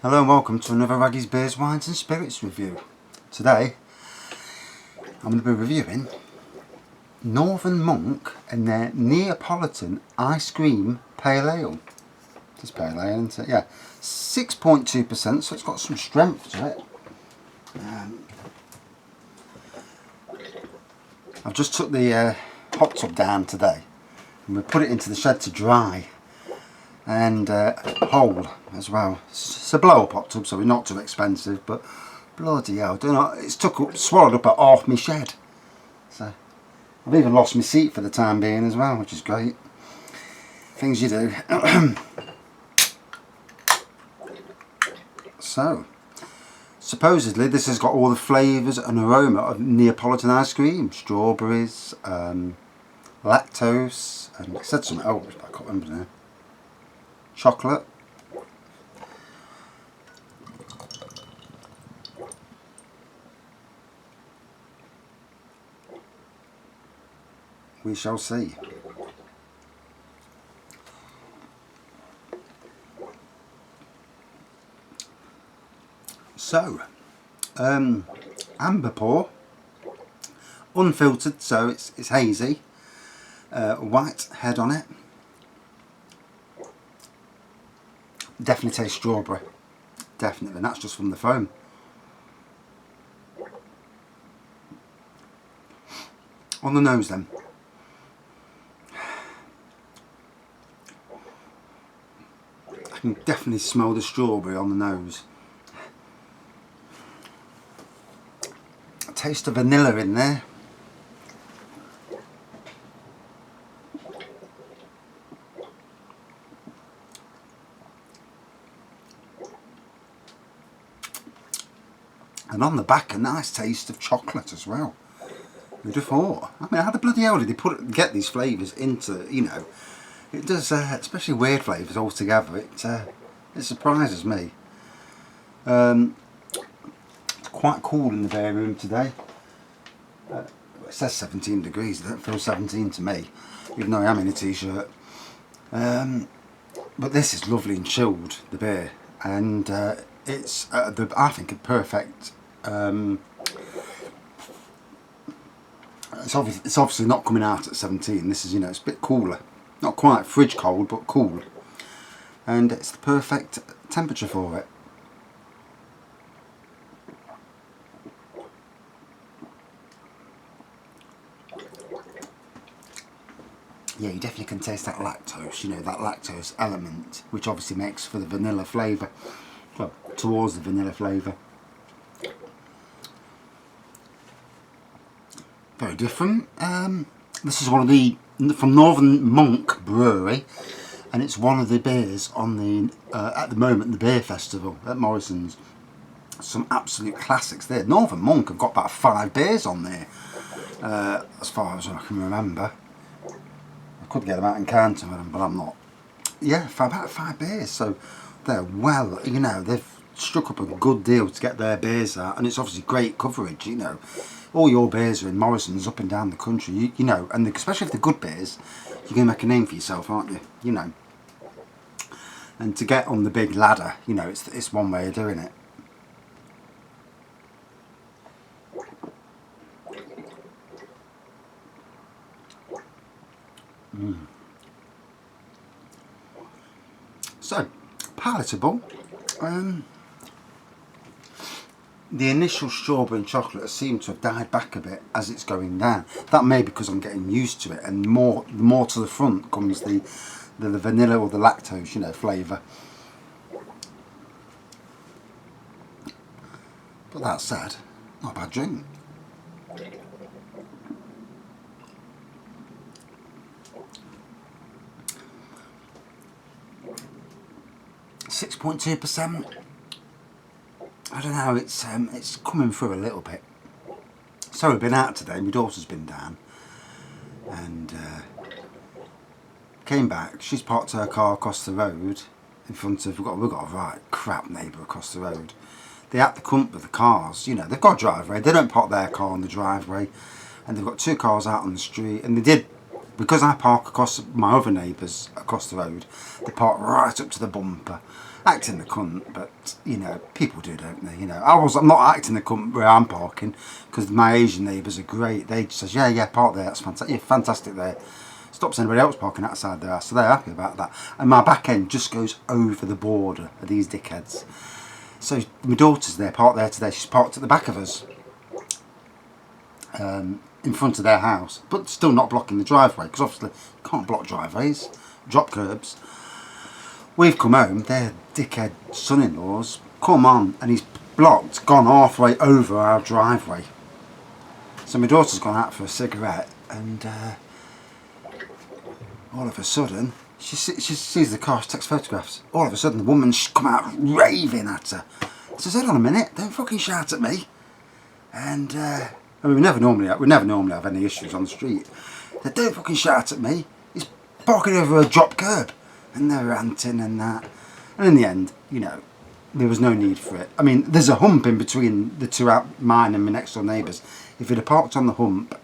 Hello and welcome to another Raggy's Beers, Wines and Spirits review. Today I'm going to be reviewing Northern Monk and their Neapolitan Ice Cream Pale Ale. It's Pale Ale, isn't it? Yeah. 6.2%, so it's got some strength to it. I've just took the hot tub down today and we put it into the shed to dry. And whole as well. It's a blow up hot tub, so it's not too expensive, but bloody hell, it's swallowed up at half my shed. So I've even lost my seat for the time being as well, which is great. Things you do. So supposedly this has got all the flavours and aroma of Neapolitan ice cream, strawberries, lactose, and it said something else, but I can't remember now. Chocolate. We shall see. So, amber pour, unfiltered, so it's hazy. White head on it. Definitely tastes strawberry. Definitely, and that's just from the foam. On the nose then. I can definitely smell the strawberry on the nose. A taste of vanilla in there. And on the back, a nice taste of chocolate as well. Who'd have thought? I mean, how the bloody hell did they get these flavours into, you know? It does, especially weird flavours altogether. It surprises me. It's quite cool in the beer room today. It says 17 degrees. It don't feel 17 to me, even though I am in a t-shirt. But this is lovely and chilled, the beer, and it's I think a perfect. It's obviously not coming out at 17. This is, it's a bit cooler, not quite fridge cold, but cool, and it's the perfect temperature for it. Yeah, you definitely can taste that lactose, that lactose element, which obviously makes for the vanilla flavour, well, towards the vanilla flavour. Very different. This is from Northern Monk Brewery, and it's one of the beers on the at the moment the Beer Festival at Morrisons. Some absolute classics there. Northern Monk have got about 5 beers on there, as far as I can remember. I could get them out and count them, but I'm not. Yeah, for about 5 beers, so they're they've struck up a good deal to get their beers out, and it's obviously great coverage, All your beers are in Morrisons up and down the country, and especially if they're good beers, you're going to make a name for yourself, aren't you? And to get on the big ladder, it's one way of doing it. So, palatable. The initial strawberry and chocolate seem to have died back a bit as it's going down. That may be because I'm getting used to it, and more to the front comes the vanilla or the lactose, flavour. But that said, not a bad drink. .2%. I don't know. It's coming through a little bit. So we've been out today. My daughter's been down, and came back. She's parked her car across the road in front of. We've got a right crap neighbour across the road. They had to come with the cars. They've got a driveway. They don't park their car on the driveway, and they've got 2 cars out on the street. And they did because I park across my other neighbours across the road, they park right up to the bumper, acting the cunt, but you know, people do, don't they? You know, I'm not acting the cunt where I'm parking, because my Asian neighbours are great. They just says, yeah, park there, that's fantastic, you're fantastic there. Stops anybody else parking outside their house, so they're happy about that. And my back end just goes over the border of these dickheads. So my daughter's there, parked there today. She's parked at the back of us, in front of their house, but still not blocking the driveway, because obviously you can't block driveways, drop curbs. We've come home, their dickhead son-in-law's come on, and he's blocked, gone halfway over our driveway. So my daughter's gone out for a cigarette, and all of a sudden, she sees the car, she takes photographs. All of a sudden, the woman's come out raving at her. She says, hold on a minute, don't fucking shout at me. And, I mean, we never normally have any issues on the street. They don't fucking shout at me. He's parking over a drop curb. And they're ranting and that. And in the end, you know, there was no need for it. I mean, there's a hump in between the two, mine and my next door neighbours. If he'd have parked on the hump,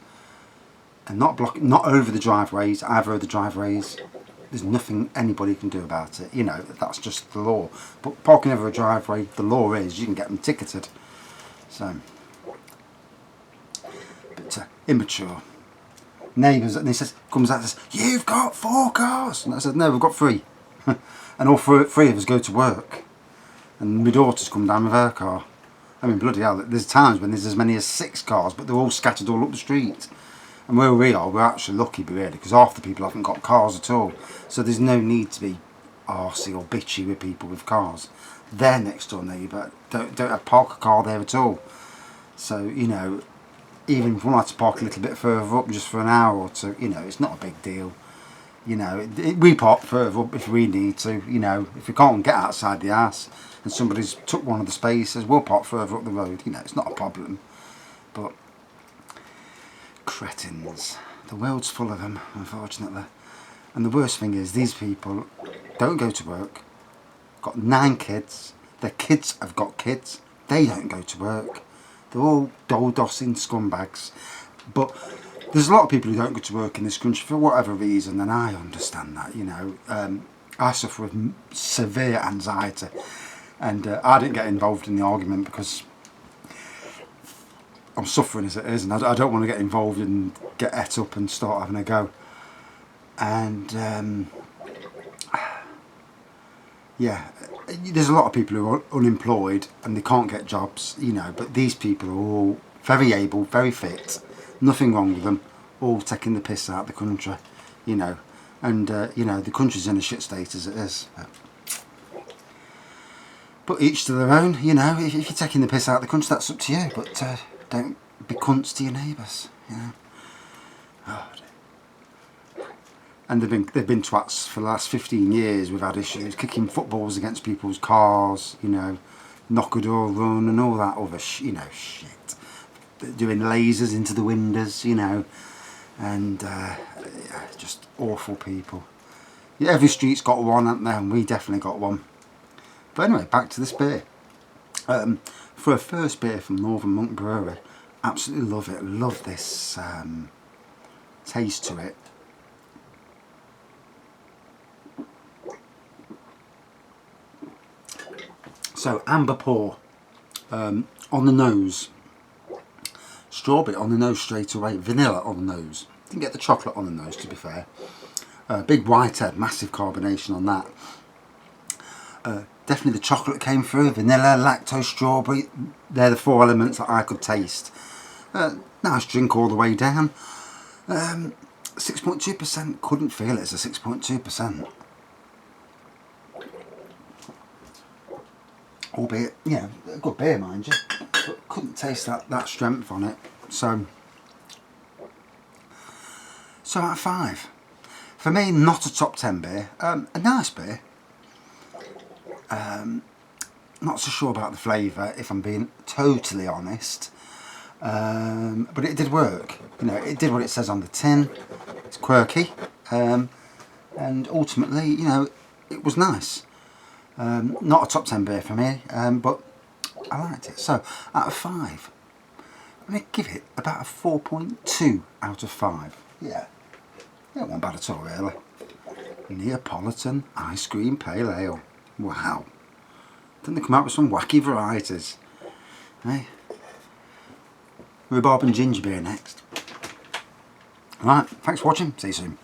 and not over the driveways, either of the driveways, there's nothing anybody can do about it. You know, that's just the law. But parking over a driveway, the law is you can get them ticketed. So, but immature neighbours, and he says, comes out and says, you've got 4 cars. And I said, no, we've got 3. And all three of us go to work. And my daughter's come down with her car. I mean, bloody hell, there's times when there's as many as 6 cars, but they're all scattered all up the street. And where we are, we're actually lucky, really, because half the people haven't got cars at all. So there's no need to be arsey or bitchy with people with cars. Their next door neighbour don't park a car there at all. So, you know, even if we like to park a little bit further up just for an hour or two, you know, it's not a big deal. You know, we park further up if we need to. You know, if we can't get outside the house and somebody's took one of the spaces, we'll park further up the road. You know, it's not a problem. But cretins. The world's full of them, unfortunately. And the worst thing is, these people don't go to work, got 9 kids, their kids have got kids, they don't go to work. They're all dole-dossing scumbags. But there's a lot of people who don't go to work in this country for whatever reason, and I understand that, you know. I suffer with severe anxiety, and I didn't get involved in the argument because I'm suffering as it is, and I don't want to get involved and get et up and start having a go. And yeah, there's a lot of people who are unemployed and they can't get jobs, you know, but these people are all very able, very fit, nothing wrong with them, all taking the piss out of the country, you know, and you know, the country's in a shit state as it is. But each to their own, you know. If you're taking the piss out of the country, that's up to you, but don't be cunts to your neighbours, you know. Oh, and they've been twats for the last 15 years. We've had issues kicking footballs against people's cars, you know, knock a door run and all that other you know, shit. Doing lasers into the windows, you know, and yeah, just awful people. Yeah, every street's got one, haven't they? And we definitely got one. But anyway, back to this beer. For a first beer from Northern Monk Brewery, absolutely love it. Love this taste to it. So amber pour, on the nose, strawberry on the nose straight away, vanilla on the nose. Didn't get the chocolate on the nose, to be fair. Big whitehead, massive carbonation on that. Definitely the chocolate came through, vanilla, lactose, strawberry. They're the 4 elements that I could taste. Nice drink all the way down. 6.2%, couldn't feel it as a 6.2%. Albeit, yeah, a good beer, mind you, but couldn't taste that strength on it. So out of 5. For me, not a top 10 beer. A nice beer. Not so sure about the flavour, if I'm being totally honest. But it did work. You know, it did what it says on the tin. It's quirky, and ultimately, you know, it was nice. Not a top 10 beer for me, but I liked it. So, out of 5, I'm going to give it about a 4.2 out of 5. Yeah, Yeah, it wasn't bad at all, really. Neapolitan ice cream pale ale. Wow. Didn't they come out with some wacky varieties? Hey? Rhubarb and ginger beer next. Alright, thanks for watching. See you soon.